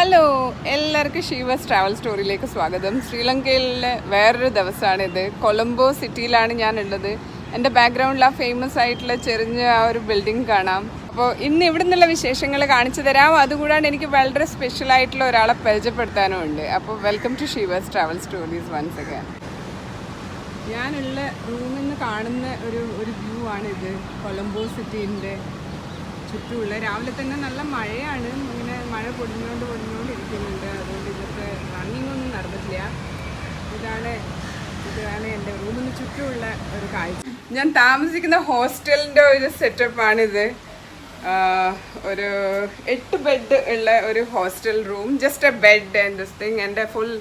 Hello, എല്ലാവർക്കും ഷീവാസ് travel സ്റ്റോറിയിലേക്ക് സ്വാഗതം. ശ്രീലങ്കയിലെ വേറൊരു ദിവസമാണിത്. കൊളംബോ സിറ്റിയിലാണ് ഞാനുള്ളത്. എൻ്റെ ബാക്ക്ഗ്രൗണ്ടിൽ ആ ഫേമസ് ആയിട്ടുള്ള ചെറിഞ്ഞ ആ ഒരു ബിൽഡിംഗ് കാണാം. അപ്പോൾ ഇന്ന് ഇവിടെ നിന്നുള്ള വിശേഷങ്ങൾ കാണിച്ചു തരാം. അതുകൂടാണ്ട് എനിക്ക് വളരെ സ്പെഷ്യൽ ആയിട്ടുള്ള ഒരാളെ പരിചയപ്പെടുത്താനും ഉണ്ട്. അപ്പോൾ welcome to Sheeva's travel stories once again. ഞാനുള്ള റൂമിൽ നിന്ന് കാണുന്ന ഒരു വ്യൂ ആണിത്. കൊളംബോ സിറ്റീൻ്റെ ചുറ്റുമുള്ള രാവിലെ തന്നെ നല്ല മഴയാണ്. ഇങ്ങനെ മഴ പൊടിഞ്ഞുകൊണ്ടിരിക്കുന്നുണ്ട്. അതുകൊണ്ട് ഇതൊക്കെ റണ്ണിങ് ഒന്നും നടന്നിട്ടില്ല. ഇതാണ് എൻ്റെ റൂമിന് ചുറ്റുമുള്ള ഒരു കാഴ്ച. ഞാൻ താമസിക്കുന്ന ഹോസ്റ്റലിൻ്റെ ഒരു സെറ്റപ്പാണിത്. ഒരു 8 ബെഡ് ഉള്ള ഒരു hostel room. Just A bed and this thing. എൻ്റെ ഫുൾ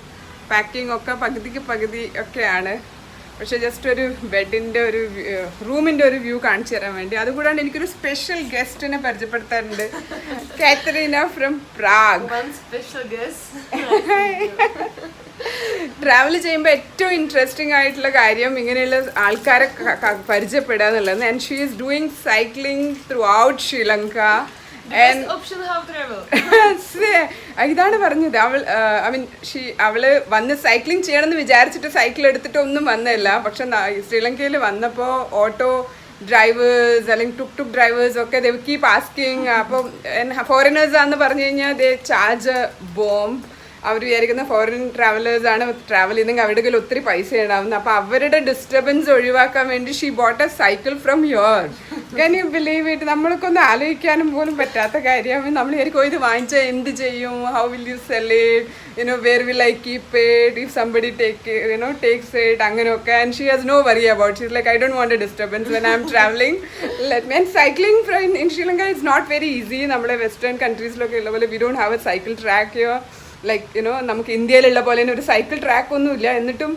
പാക്കിംഗ് ഒക്കെ പകുതിക്ക് പകുതി ഒക്കെയാണ്. പക്ഷെ ജസ്റ്റ് ഒരു ബെഡിൻ്റെ ഒരു റൂമിൻ്റെ ഒരു വ്യൂ കാണിച്ചു തരാൻ വേണ്ടി. അതുകൂടാണ്ട് എനിക്കൊരു സ്പെഷ്യൽ ഗസ്റ്റിനെ പരിചയപ്പെടുത്താറുണ്ട്. കാറ്ററീന from Prague. ട്രാവൽ ചെയ്യുമ്പോൾ ഏറ്റവും ഇൻട്രസ്റ്റിംഗ് ആയിട്ടുള്ള കാര്യം ഇങ്ങനെയുള്ള ആൾക്കാരെ പരിചയപ്പെടുക എന്നുള്ളത്. And she is doing cycling through out Sri Lanka. ഇതാണ് പറഞ്ഞത്. അവള് വന്ന് സൈക്ലിംഗ് ചെയ്യണമെന്ന് വിചാരിച്ചിട്ട് സൈക്കിൾ എടുത്തിട്ട് ഒന്നും വന്നില്ല. പക്ഷെ ശ്രീലങ്കയിൽ വന്നപ്പോൾ ഓട്ടോ ഡ്രൈവേഴ്സ് അല്ലെങ്കിൽ ടുക് ഡ്രൈവേഴ്സ് ഒക്കെ ദേ കീപ് ആസ്കിങ്. അപ്പം ഫോറിനേഴ്സ് ആണെന്ന് പറഞ്ഞു കഴിഞ്ഞാൽ ദേ ചാർജ് ബോംബ്. അവർ വിചാരിക്കുന്ന ഫോറിൻ ട്രാവലേഴ്സാണ് ട്രാവൽ ചെയ്തെങ്കിൽ അവരുടെ കയ്യിൽ ഒത്തിരി പൈസ ഉണ്ടാവുന്നത്. അപ്പോൾ അവരുടെ ഡിസ്റ്റർബൻസ് ഒഴിവാക്കാൻ വേണ്ടി she boat A cycle from your. Can you believe it? നമ്മൾക്ക് ഒന്ന് ആലോചിക്കാനും പോലും പറ്റാത്ത കാര്യം. നമ്മൾ വിചാരിക്കും ഇത് വാങ്ങിച്ചാൽ എന്ത് ചെയ്യും, how will you cell it, where will I keep it if somebody takes it, അങ്ങനെയൊക്കെ. And she has no worry about. She is like I don't want A disturbance when I M travelling. And cycling in Sri Lanka it's not very easy. നമ്മുടെ western കൺട്രീസിലൊക്കെ ഉള്ള പോലെ we don't have A cycle track here. Like നമുക്ക് ഇന്ത്യയിലുള്ള പോലെ തന്നെ ഒരു cycle track ഒന്നുമില്ല. എന്നിട്ടും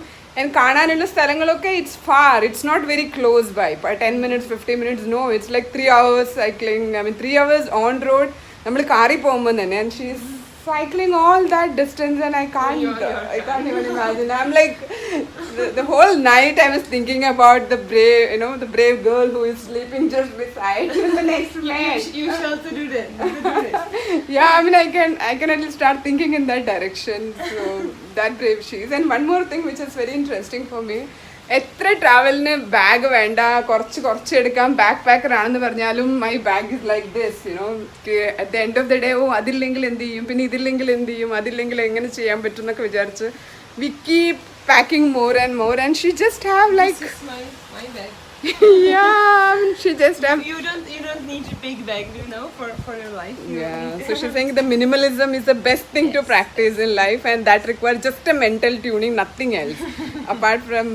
കാണാനുള്ള സ്ഥലങ്ങളൊക്കെ it's far. It's not very close by. 10 minutes 15 minutes no, it's like 3 hours cycling. 3 hours on road നമ്മൾ കാറിൽ പോകുമ്പോൾ തന്നെ. And she is cycling all that distance and I can't even imagine. I'm like the whole night I was thinking about the brave girl who is sleeping just beside the next place. You shall to do that. Yeah, I can at least start thinking in that direction. So that brave she is. And one more thing which is very interesting for me, എത്ര ട്രാവലിന് bag വേണ്ട, കുറച്ച് എടുക്കാം, back packer ആണെന്ന് പറഞ്ഞാലും my bag is like this. At the end of the day അതില്ലെങ്കിൽ എന്ത് ചെയ്യും, പിന്നെ ഇതില്ലെങ്കിൽ എന്ത് ചെയ്യും, അതില്ലെങ്കിൽ എങ്ങനെ ചെയ്യാൻ പറ്റും എന്നൊക്കെ വിചാരിച്ച് we keep packing more and more. And she just have like my bag. yeah, she just have. You don't need a big bag, for your life. So she's saying the minimalism is the best thing to practice in life, and that requires just a mental tuning, nothing else. Apart from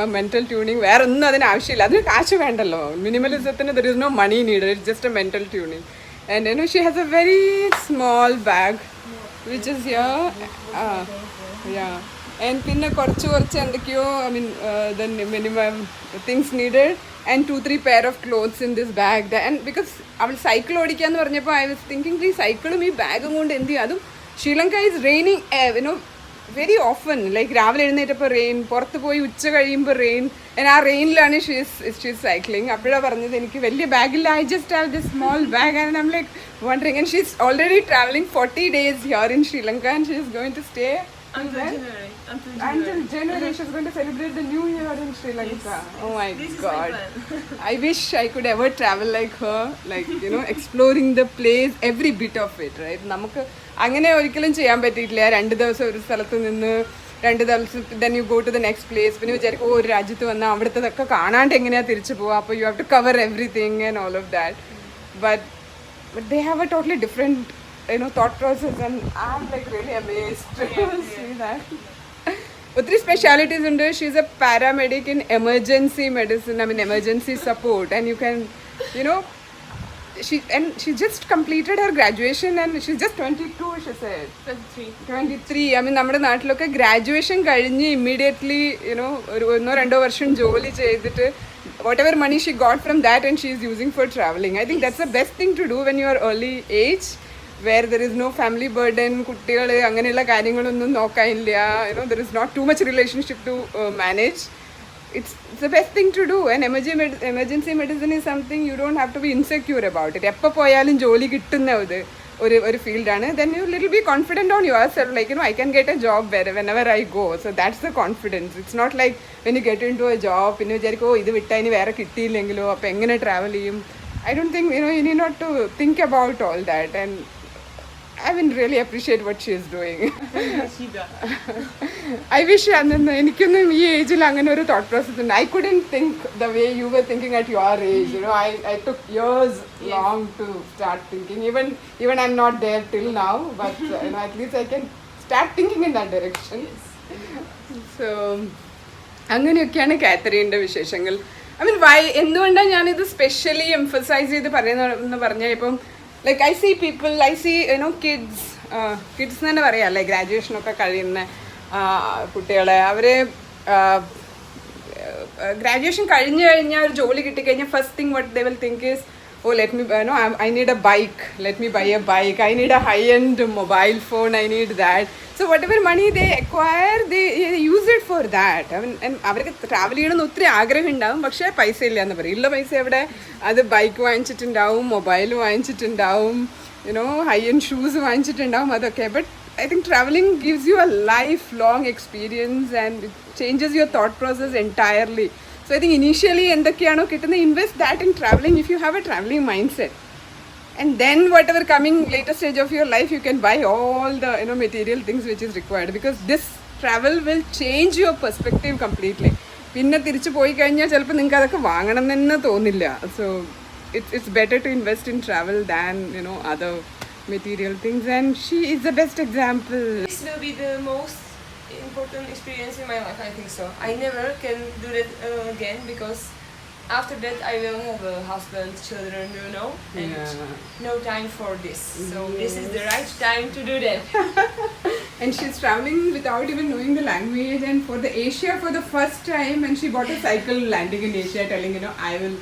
a mental tuning, വേറെ ഒന്നും അതിന് ആവശ്യമില്ല. അതിന് കാശ് വേണ്ടല്ലോ. മിനിമലിസത്തിന് there is no money needed. It's just a mental tuning. And she has a very small bag which is here. Yeah. And പിന്നെ കുറച്ച് എന്തൊക്കെയോ the minimum things needed and 2-3 pair of clothes in this bag. And because അവൾ cycle ഓടിക്കാന്ന് പറഞ്ഞപ്പോൾ I was thinking ഈ സൈക്കിളും ഈ ബാഗും കൊണ്ട് എന്ത് ചെയ്യും. അതും Sri Lanka is raining very often. Like രാവിലെ എഴുന്നേറ്റപ്പോൾ റെയിൻ, പുറത്ത് പോയി ഉച്ച കഴിയുമ്പോൾ റെയിൻ. ആ റെയിനിലാണ് ഷീസ് സൈക്ലിങ്. അപ്പോഴാണ് പറഞ്ഞത് എനിക്ക് വലിയ ബാഗില്ല, I just have this small bag. And I am like wondering, and she's already traveling 40 days here in Sri Lanka and she is going to stay until January. She's going to celebrate the new year in Sri Lanka. Yes. Oh my God. I wish I could ever travel like her, like exploring the place, every bit of it, right? നമുക്ക് അങ്ങനെ ഒരിക്കലും ചെയ്യാൻ പറ്റിയിട്ടില്ല. 2 ദിവസം ഒരു സ്ഥലത്ത് നിന്ന് 2 ദിവസം then you go to the next place. പിന്നെ വിചാരിക്കും ഒരു രാജ്യത്ത് വന്നാൽ അവിടുത്തെ കാണാണ്ട് എങ്ങനെയാ തിരിച്ചു പോവുക. അപ്പോൾ you have to cover everything and all of that. But they have a totally different thought process, and I'm like really amazed to see that. ഒത്തിരി സ്പെഷ്യാലിറ്റീസ് ഉണ്ട്. She is A paramedic in emergency medicine, emergency support. And you can she just completed her graduation and she's just 22, she said. 23. നമ്മുടെ നാട്ടിലൊക്കെ graduation കഴിഞ്ഞ് immediately ഒരു 1-2 വർഷം ജോലി ചെയ്തിട്ട് whatever money she got from that and she is using for traveling. I think that's the best thing to do when you are early age, where there is no family burden, കുട്ടികൾ അങ്ങനെയുള്ള കാര്യങ്ങളൊന്നും നോക്കാനില്ല. There is not too much relationship to manage. It's the best thing to do. And emergency medicine is something you don't have to be insecure about it. എപ്പോൾ പോയാലും ജോലി കിട്ടുന്നത് ഒരു ഫീൽഡാണ്. Then you little be confident on yourself, like I can get a job whenever I go. So that's the confidence. It's not like when you get into a job പിന്നെ വിചാരിക്കും ഇത് വിട്ടാൽ ഇനി വേറെ കിട്ടിയില്ലെങ്കിലോ അപ്പോൾ എങ്ങനെ travel ചെയ്യും. I don't think, you need not to think about all that, and I will really appreciate what she is doing. She does. I wish എനിക്കൊന്നും ഈ ഏജിൽ അങ്ങനെ ഒരു തോട്ട് പ്രോസസ് ഉണ്ട്. I couldn't think the way you were thinking at your age. I took years long to start thinking. Even I'm not there till now, but at least I can start thinking in that direction. So അങ്ങനെയൊക്കെയാണ് കാത്തറീൻ്റെ വിശേഷങ്ങൾ. I mean, എന്തുകൊണ്ടാണ് ഞാനിത് specially emphasise ചെയ്ത് പറയുന്നതെന്ന് പറഞ്ഞാൽ ഇപ്പം like I see people, I see kids തന്നെ പറയാം അല്ലേ, ഗ്രാജുവേഷനൊക്കെ കഴിയുന്ന കുട്ടികളെ, അവർ ഗ്രാജുവേഷൻ കഴിഞ്ഞ് കഴിഞ്ഞാൽ ഒരു ജോലി കിട്ടിക്കഴിഞ്ഞാൽ first thing what they will think is oh let me I need a bike, let me buy a bike, I need a high end mobile phone, I need that. So whatever money they acquire, they use it for that. I mean, അവർക്ക് travel ചെയ്യണമെന്ന് ഒത്തിരി ആഗ്രഹം ഉണ്ടാവും, പക്ഷേ പൈസ ഇല്ല എന്ന് പറയും. ഉള്ള പൈസ എവിടെ? അത് ബൈക്ക് വാങ്ങിച്ചിട്ടുണ്ടാവും, മൊബൈൽ വാങ്ങിച്ചിട്ടുണ്ടാവും, ഹൈ എൻഡ് ഷൂസ് വാങ്ങിച്ചിട്ടുണ്ടാവും, അതൊക്കെ. But I think traveling gives you a lifelong experience and it changes your thought process entirely. So I think initially എന്തൊക്കെയാണോ കിട്ടുന്നത്, invest that in traveling if you have a traveling mindset. And then whatever coming later stage of your life, you can buy all the material things which is required, because this travel will change your perspective completely. പിന്നെ തിരിച്ചു പോയി കഴിഞ്ഞാൽ ചിലപ്പോൾ നിങ്ങൾക്ക് അതൊക്കെ വാങ്ങണം എന്ന് തോന്നില്ല. So it's better to invest in travel than other material things, and she is the best example. This will be the most important experience in my life, I think so. I never can do that again, because after that I will have a husband, children, and no time for this. So this is the right time to do that. And she's traveling without even knowing the language, and for the Asia for the first time, and she bought a cycle landing in Asia, telling I will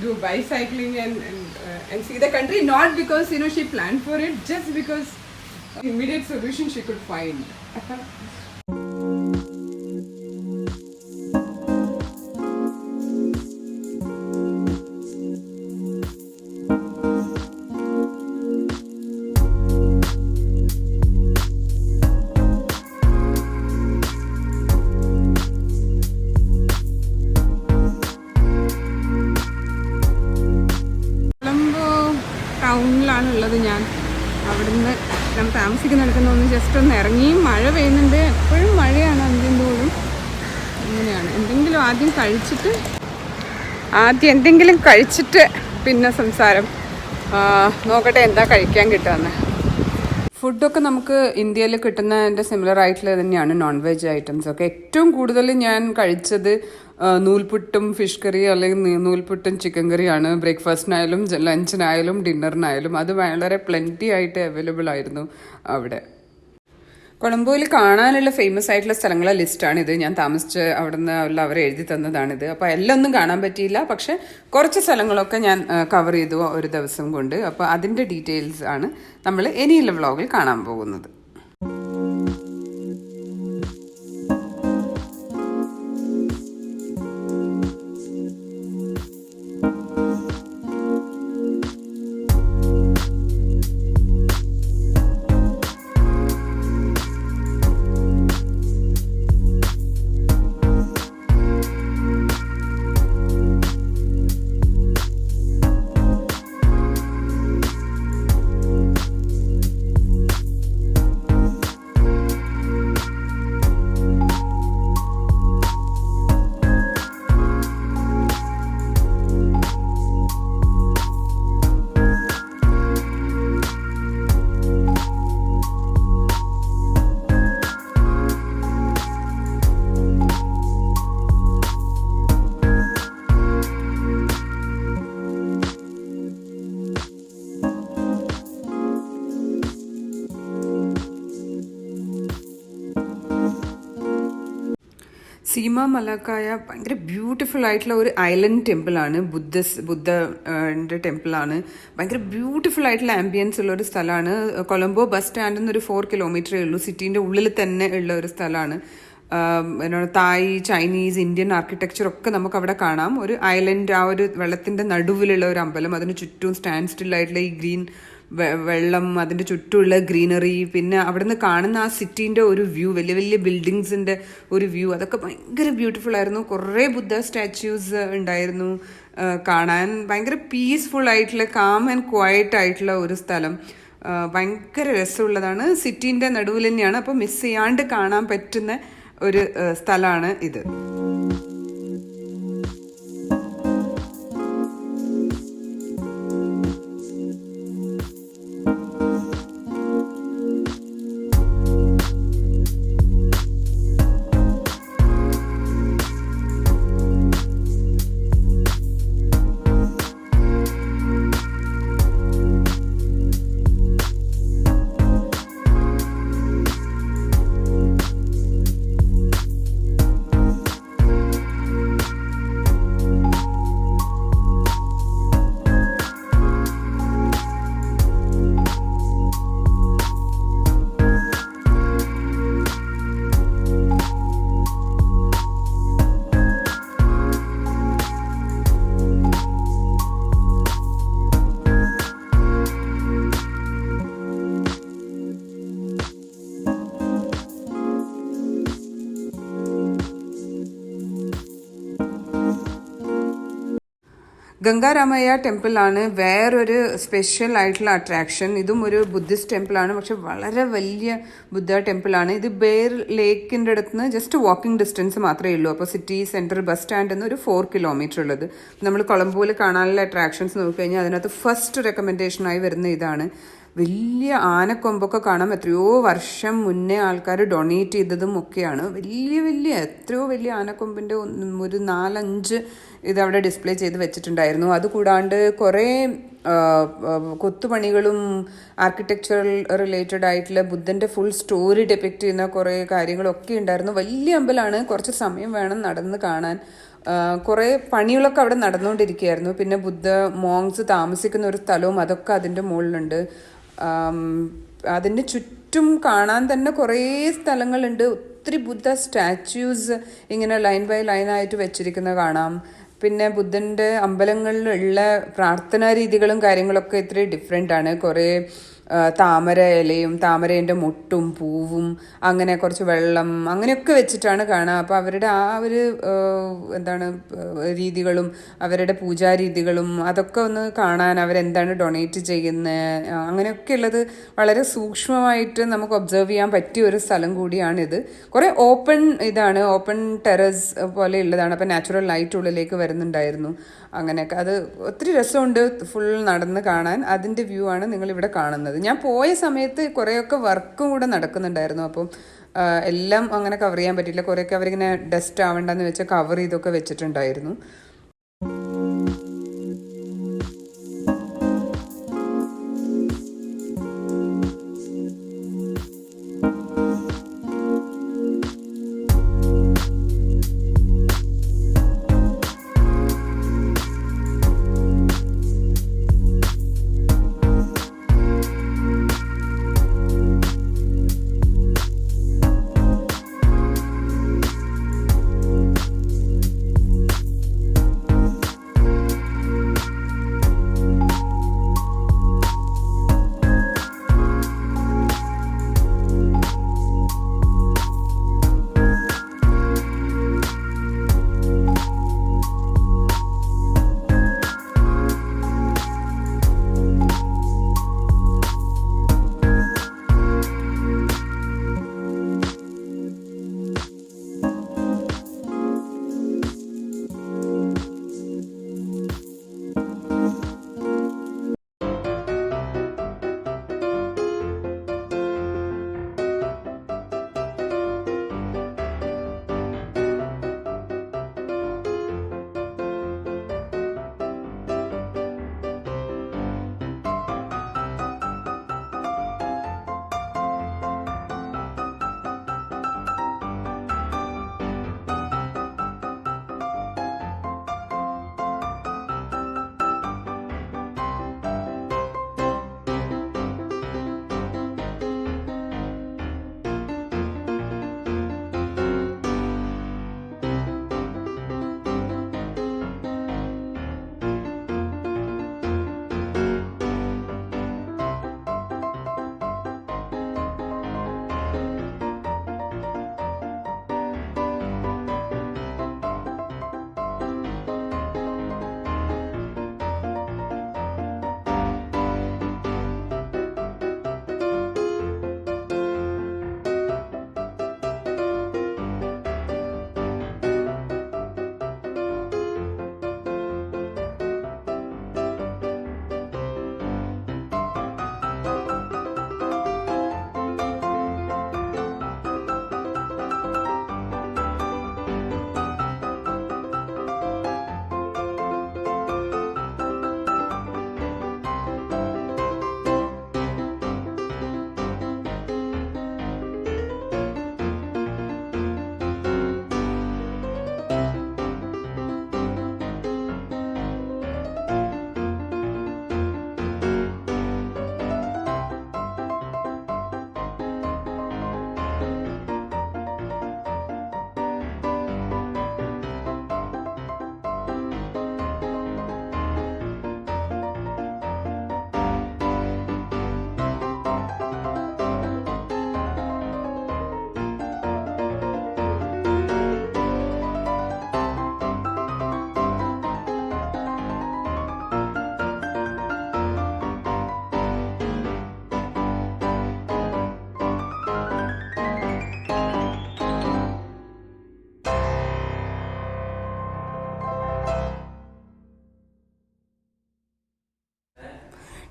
do bicycling and see the country, not because she planned for it, just because immediate solution she could find. ടൗണിലാണുള്ളത് ഞാൻ. അവിടുന്ന് ഞാൻ താമസിക്കുന്നിടത്തുനിന്ന് just ഒന്ന് ഇറങ്ങി. മഴ പെയ്യുന്നുണ്ട്, എപ്പോഴും മഴയാണ് അന്ത്യന്തോറും. അങ്ങനെയാണ്. ആദ്യം എന്തെങ്കിലും കഴിച്ചിട്ട് പിന്നെ സംസാരം. നോക്കട്ടെ എന്താ കഴിക്കാൻ കിട്ടുമെന്ന്. ഫുഡൊക്കെ നമുക്ക് ഇന്ത്യയിൽ കിട്ടുന്നതിൻ്റെ സിമിലർ ആയിട്ടുള്ള തന്നെയാണ് നോൺ വെജ് ഐറ്റംസ് ഒക്കെ. ഏറ്റവും കൂടുതൽ ഞാൻ കഴിച്ചത് നൂൽപുട്ടും ഫിഷ് കറിയും അല്ലെങ്കിൽ നൂൽപുട്ടും ചിക്കൻ കറിയാണ്. ബ്രേക്ക്ഫാസ്റ്റിനായാലും ലഞ്ചിനായാലും ഡിന്നറിനായാലും അത് വളരെ പ്ലെൻറ്റി ആയിട്ട് അവൈലബിൾ ആയിരുന്നു അവിടെ. കൊളംബോയിൽ കാണാനുള്ള ഫേമസ് ആയിട്ടുള്ള സ്ഥലങ്ങളെ ലിസ്റ്റാണിത്. ഞാൻ താമസിച്ച് അവിടെ നിന്ന് അവർ എഴുതി തന്നതാണിത്. അപ്പോൾ എല്ലാം ഒന്നും കാണാൻ പറ്റിയില്ല, പക്ഷെ കുറച്ച് സ്ഥലങ്ങളൊക്കെ ഞാൻ കവർ ചെയ്തു ഒരു ദിവസം കൊണ്ട്. അപ്പോൾ അതിൻ്റെ ഡീറ്റെയിൽസ് ആണ് നമ്മൾ ഇനിയുള്ള വ്ളോഗിൽ കാണാൻ പോകുന്നത്. സീമ മലാക്കായ ഭയങ്കര ബ്യൂട്ടിഫുൾ ആയിട്ടുള്ള ഒരു ഐലൻഡ് ടെമ്പിളാണ്. ബുദ്ധൻ്റെ ടെമ്പിളാണ്. ഭയങ്കര ബ്യൂട്ടിഫുൾ ആയിട്ടുള്ള ആംബിയൻസ് ഉള്ള ഒരു സ്ഥലമാണ്. കൊളംബോ ബസ് സ്റ്റാൻഡിൽ നിന്ന് ഒരു 4 കിലോമീറ്ററേ ഉള്ളൂ. സിറ്റീൻ്റെ ഉള്ളിൽ തന്നെ ഉള്ള ഒരു സ്ഥലമാണ്. തായ്, ചൈനീസ്, ഇന്ത്യൻ ആർക്കിടെക്ചറൊക്കെ നമുക്ക് അവിടെ കാണാം. ഒരു ഐലൻഡ്, ആ ഒരു വെള്ളത്തിൻ്റെ നടുവിലുള്ള ഒരു അമ്പലം, അതിന് ചുറ്റും സ്റ്റാൻഡ് സ്റ്റിൽ ആയിട്ടുള്ള ഈ ഗ്രീൻ വെള്ളം, അതിൻ്റെ ചുറ്റുമുള്ള ഗ്രീനറി, പിന്നെ അവിടുന്ന് കാണുന്ന ആ സിറ്റീൻ്റെ ഒരു വ്യൂ, വലിയ വലിയ ബിൽഡിങ്സിൻ്റെ ഒരു വ്യൂ, അതൊക്കെ ഭയങ്കര ബ്യൂട്ടിഫുൾ ആയിരുന്നു. കുറേ ബുദ്ധ സ്റ്റാച്യൂസ് ഉണ്ടായിരുന്നു കാണാൻ. ഭയങ്കര പീസ്ഫുൾ ആയിട്ടുള്ള, കാം ആൻഡ് ക്വയറ്റ് ആയിട്ടുള്ള ഒരു സ്ഥലം. ഭയങ്കര രസമുള്ളതാണ്. സിറ്റീൻ്റെ നടുവിൽ തന്നെയാണ്. അപ്പോൾ മിസ് ചെയ്യാണ്ട് കാണാൻ പറ്റുന്ന ഒരു സ്ഥലമാണ് ഇത്. ഗംഗാരാമയ്യ ടെമ്പിളാണ് വേറൊരു സ്പെഷ്യൽ ആയിട്ടുള്ള അട്രാക്ഷൻ. ഇതും ഒരു ബുദ്ധിസ്റ്റ് ടെമ്പിളാണ്, പക്ഷെ വളരെ വലിയ ബുദ്ധ ടെമ്പിളാണ്. ഇത് ബേർ ലേക്കിൻ്റെ അടുത്ത് നിന്ന് ജസ്റ്റ് വാക്കിംഗ് ഡിസ്റ്റൻസ് മാത്രമേ ഉള്ളൂ. അപ്പോൾ സിറ്റി സെൻറ്റർ ബസ് സ്റ്റാൻഡിൽ നിന്ന് ഒരു 4 കിലോമീറ്റർ ഉള്ളത്. നമ്മൾ കൊളംബോയിൽ കാണാനുള്ള അട്രാക്ഷൻസ് നോക്കിക്കഴിഞ്ഞാൽ അതിനകത്ത് ഫസ്റ്റ് റെക്കമെൻഡേഷനായി വരുന്ന ഇതാണ്. വലിയ ആനക്കൊമ്പൊക്കെ കാണാം. എത്രയോ വർഷം മുന്നേ ആൾക്കാർ ഡൊണേറ്റ് ചെയ്തതും ഒക്കെയാണ്. എത്രയോ വലിയ ആനക്കൊമ്പിൻ്റെ ഒരു 4-5 ഇതവിടെ ഡിസ്പ്ലേ ചെയ്ത് വെച്ചിട്ടുണ്ടായിരുന്നു. അതുകൂടാണ്ട് കുറേ കൊത്തുപണികളും ആർക്കിടെക്ചറൽ റിലേറ്റഡ് ആയിട്ടുള്ള ബുദ്ധൻ്റെ ഫുൾ സ്റ്റോറി ഡെപിക്റ്റ് ചെയ്യുന്ന കുറേ കാര്യങ്ങളൊക്കെ ഉണ്ടായിരുന്നു. വലിയ അമ്പലമാണ്. കുറച്ച് സമയം വേണം നടന്ന് കാണാൻ. കുറേ പണികളൊക്കെ അവിടെ നടന്നുകൊണ്ടിരിക്കുകയായിരുന്നു. പിന്നെ ബുദ്ധ മോങ്സ് താമസിക്കുന്ന ഒരു സ്ഥലവും അതൊക്കെ അതിൻ്റെ മുകളിലുണ്ട്. അതിൻ്റെ ചുറ്റും കാണാൻ തന്നെ കുറേ സ്ഥലങ്ങളുണ്ട്. ഒത്തിരി ബുദ്ധ സ്റ്റാച്യൂസ് ഇങ്ങനെ ലൈൻ ബൈ ലൈനായിട്ട് വെച്ചിരിക്കുന്നത് കാണാം. പിന്നെ ബുദ്ധൻ്റെ അമ്പലങ്ങളിലുള്ള പ്രാർത്ഥനാ രീതികളും കാര്യങ്ങളൊക്കെ ഇത്തിരി ഡിഫറെൻ്റ് ആണ്. കുറേ താമര ഇലയും താമരേൻ്റെ മൊട്ടും പൂവും അങ്ങനെ കുറച്ച് വെള്ളം അങ്ങനെയൊക്കെ വെച്ചിട്ടാണ് കാണുക. അപ്പോൾ അവരുടെ ആ ഒരു രീതികളും അവരുടെ പൂജാരീതികളും അതൊക്കെ ഒന്ന് കാണാൻ, അവരെന്താണ് ഡൊണേറ്റ് ചെയ്യുന്നത്, അങ്ങനെയൊക്കെ ഉള്ളത് വളരെ സൂക്ഷ്മമായിട്ട് നമുക്ക് ഒബ്സർവ് ചെയ്യാൻ പറ്റിയ ഒരു സ്ഥലം കൂടിയാണിത്. കുറേ ഓപ്പൺ ടെറസ് പോലെ ഉള്ളതാണ്. അപ്പോൾ നാച്ചുറൽ ലൈറ്റ് ഉള്ളിലേക്ക് വരുന്നുണ്ടായിരുന്നു. അങ്ങനെയൊക്കെ അത് ഒത്തിരി രസമുണ്ട് ഫുൾ നടന്ന് കാണാൻ. അതിൻ്റെ വ്യൂ ആണ് നിങ്ങളിവിടെ കാണുന്നത്. ഞാൻ പോയ സമയത്ത് കുറേയൊക്കെ വർക്കും കൂടെ നടക്കുന്നുണ്ടായിരുന്നു. അപ്പം എല്ലാം അങ്ങനെ കവർ ചെയ്യാൻ പറ്റില്ല. കുറേയൊക്കെ അവരിങ്ങനെ ഡസ്റ്റ് ആവണ്ടെന്ന് വെച്ച് കവർ ചെയ്തൊക്കെ വെച്ചിട്ടുണ്ടായിരുന്നു.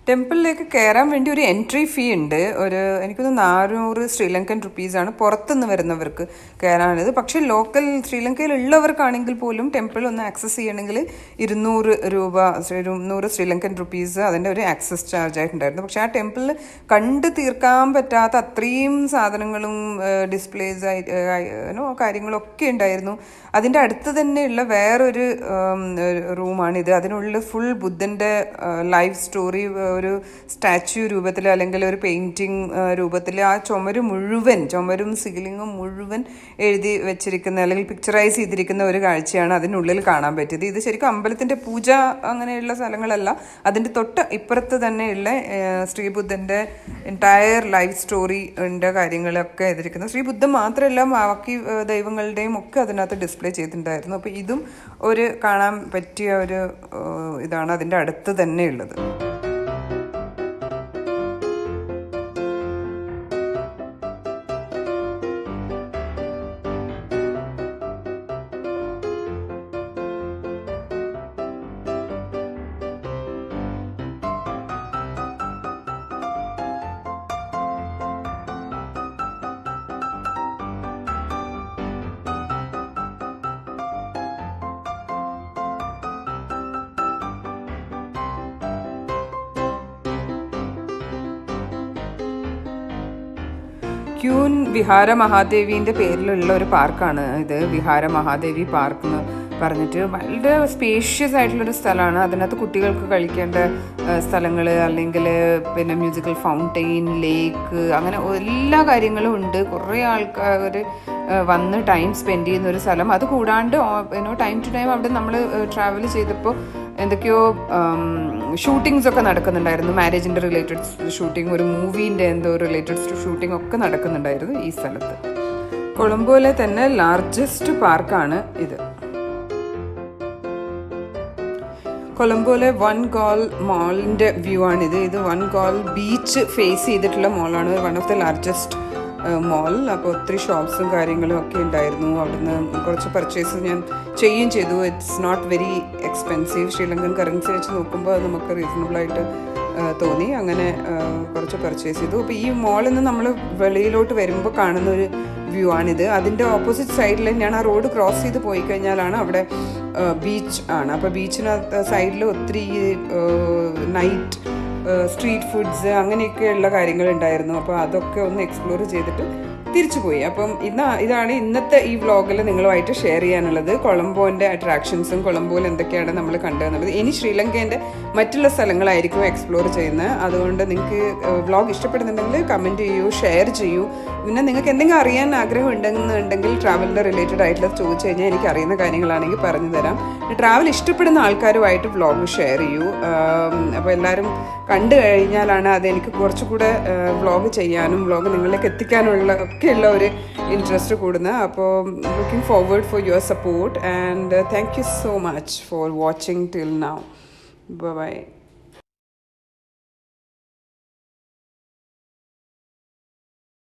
ടെമ്പിളിലേക്ക് കയറാൻ വേണ്ടി ഒരു എൻട്രി ഫീ ഉണ്ട്. എനിക്കൊന്ന് 400 ശ്രീലങ്കൻ റുപ്പീസാണ് പുറത്തുനിന്ന് വരുന്നവർക്ക് കയറാനത്. പക്ഷേ ലോക്കൽ ശ്രീലങ്കയിൽ ഉള്ളവർക്കാണെങ്കിൽ പോലും ടെമ്പിൾ ഒന്ന് ആക്സസ് ചെയ്യണമെങ്കിൽ 200 ശ്രീലങ്കൻ റുപ്പീസ് അതിൻ്റെ ഒരു ആക്സസ് ചാർജ് ആയിട്ടുണ്ടായിരുന്നു. പക്ഷേ ആ ടെമ്പിളിൽ കണ്ട് തീർക്കാൻ പറ്റാത്ത അത്രയും സാധനങ്ങളും ഡിസ്പ്ലേസ് കാര്യങ്ങളൊക്കെ ഉണ്ടായിരുന്നു. അതിൻ്റെ അടുത്ത് തന്നെയുള്ള വേറൊരു റൂമാണിത്. അതിനുള്ളിൽ ഫുൾ ബുദ്ധൻ്റെ ലൈഫ് സ്റ്റോറി ഒരു സ്റ്റാച്യു രൂപത്തിൽ അല്ലെങ്കിൽ ഒരു പെയിൻറ്റിങ് രൂപത്തിൽ ആ ചുമരും സീലിങ്ങും മുഴുവൻ എഴുതി വെച്ചിരിക്കുന്ന അല്ലെങ്കിൽ പിക്ചറൈസ് ചെയ്തിരിക്കുന്ന ഒരു കാഴ്ചയാണ് അതിനുള്ളിൽ കാണാൻ പറ്റിയത്. ഇത് ശരിക്കും അമ്പലത്തിൻ്റെ പൂജ അങ്ങനെയുള്ള സ്ഥലങ്ങളല്ല, അതിൻ്റെ തൊട്ട് ഇപ്പുറത്ത് തന്നെയുള്ള ശ്രീബുദ്ധൻ്റെ എൻറ്റയർ ലൈഫ് സ്റ്റോറിൻ്റെ കാര്യങ്ങളൊക്കെ എഴുതിയിരിക്കുന്നത്. ശ്രീബുദ്ധൻ മാത്രമല്ല ബാക്കി ദൈവങ്ങളുടെയും ഒക്കെ അതിനകത്ത് ഡിസ്പ്ലേ ചെയ്തിട്ടുണ്ടായിരുന്നു. അപ്പോൾ ഇതും ഒരു കാണാൻ പറ്റിയ ഒരു ഇതാണ് അതിൻ്റെ അടുത്ത് തന്നെ ഉള്ളത്. ക്യൂൻ വിഹാര മഹാദേവീൻ്റെ പേരിലുള്ള ഒരു പാർക്കാണ് ഇത്. വിഹാര മഹാദേവി പാർക്ക് എന്ന് പറഞ്ഞിട്ട് വളരെ സ്പേഷ്യസ് ആയിട്ടുള്ളൊരു സ്ഥലമാണ്. അതിനകത്ത് കുട്ടികൾക്ക് കളിക്കേണ്ട സ്ഥലങ്ങൾ അല്ലെങ്കിൽ പിന്നെ മ്യൂസിക്കൽ ഫൗണ്ടെയിൻ, ലേക്ക്, അങ്ങനെ എല്ലാ കാര്യങ്ങളും ഉണ്ട്. കുറേ ആൾക്കാർ വന്ന് ടൈം സ്പെൻഡ് ചെയ്യുന്ന ഒരു സ്ഥലം. അത് കൂടാണ്ട് ടൈം ടു ടൈം അവിടെ നമ്മൾ ട്രാവൽ ചെയ്തപ്പോൾ എന്തൊക്കെയോ ഷൂട്ടിങ്സ് ഒക്കെ നടക്കുന്നുണ്ടായിരുന്നു. മാരേജിൻ്റെ റിലേറ്റഡ് ഷൂട്ടിങ്, ഒരു മൂവീൻ്റെ എന്തോ റിലേറ്റഡ് ഷൂട്ടിംഗ് ഒക്കെ നടക്കുന്നുണ്ടായിരുന്നു ഈ സ്ഥലത്ത്. കൊളംബോയിലെ തന്നെ ലാർജസ്റ്റ് പാർക്കാണ് ഇത്. കൊളംബോയിലെ വൺ ഗോൾ മാളിൻ്റെ വ്യൂ ആണിത്. ഇത് വൺ ഗോൾ ബീച്ച് ഫേസ് ചെയ്തിട്ടുള്ള മോളാണ്. വൺ ഓഫ് ദ ലാർജസ്റ്റ് മോൾ. അപ്പോൾ ഒത്തിരി ഷോപ്സും കാര്യങ്ങളും ഒക്കെ ഉണ്ടായിരുന്നു. അവിടുന്ന് കുറച്ച് പർച്ചേസ് ഞാൻ ചെയ്യുകയും ചെയ്തു. It's not very expensive. Sri Lankan currency വെച്ച് നോക്കുമ്പോൾ അത് നമുക്ക് റീസണബിളായിട്ട് തോന്നി. അങ്ങനെ കുറച്ച് പർച്ചേസ് ചെയ്തു. അപ്പോൾ ഈ മോളിൽ നിന്ന് നമ്മൾ വെളിയിലോട്ട് വരുമ്പോൾ കാണുന്ന ഒരു വ്യൂ ആണിത്. അതിൻ്റെ ഓപ്പോസിറ്റ് സൈഡിൽ ഞാൻ ആ റോഡ് ക്രോസ് ചെയ്ത് പോയി കഴിഞ്ഞാലാണ് അവിടെ ബീച്ച് ആണ്. അപ്പോൾ ബീച്ചിനകത്ത് സൈഡിൽ ഒത്തിരി നൈറ്റ് സ്ട്രീറ്റ് ഫുഡ്സ് അങ്ങനെയൊക്കെയുള്ള കാര്യങ്ങളുണ്ടായിരുന്നു. അപ്പോൾ അതൊക്കെ ഒന്ന് എക്സ്പ്ലോർ ചെയ്തിട്ട് തിരിച്ചു പോയി. അപ്പം ഇതാണ് ഇന്നത്തെ ഈ വ്ളോഗിൽ നിങ്ങളുമായിട്ട് ഷെയർ ചെയ്യാനുള്ളത്. കൊളംബോൻ്റെ അട്രാക്ഷൻസും കൊളംബോയിൽ എന്തൊക്കെയാണ് നമ്മൾ കണ്ടതെന്നുള്ളത്. ഇനി ശ്രീലങ്കേൻ്റെ മറ്റുള്ള സ്ഥലങ്ങളായിരിക്കും എക്സ്പ്ലോർ ചെയ്യുന്നത്. അതുകൊണ്ട് നിങ്ങൾക്ക് വ്ളോഗ് ഇഷ്ടപ്പെടുന്നുണ്ടെങ്കിൽ കമൻറ്റ് ചെയ്യൂ, ഷെയർ ചെയ്യൂ. പിന്നെ നിങ്ങൾക്ക് എന്തെങ്കിലും അറിയാൻ ആഗ്രഹം ഉണ്ടെന്നുണ്ടെങ്കിൽ ട്രാവലിൻ്റെ റിലേറ്റഡ് ആയിട്ടുള്ള ചോദിച്ചു കഴിഞ്ഞാൽ എനിക്ക് അറിയുന്ന കാര്യങ്ങളാണെങ്കിൽ പറഞ്ഞു തരാം. ട്രാവൽ ഇഷ്ടപ്പെടുന്ന ആൾക്കാരുമായിട്ട് വ്ളോഗ് ഷെയർ ചെയ്യൂ. അപ്പോൾ എല്ലാവരും കണ്ടു കഴിഞ്ഞാലാണ് അതെനിക്ക് കുറച്ചുകൂടെ വ്ളോഗ് ചെയ്യാനും വ്ളോഗ് നിങ്ങളിലേക്ക് എത്തിക്കാനുള്ള ഒക്കെയുള്ള ഒരു ഇൻട്രസ്റ്റ് കൂടുന്നത്. അപ്പോൾ looking forward for your support and thank you so much for watching till now. By.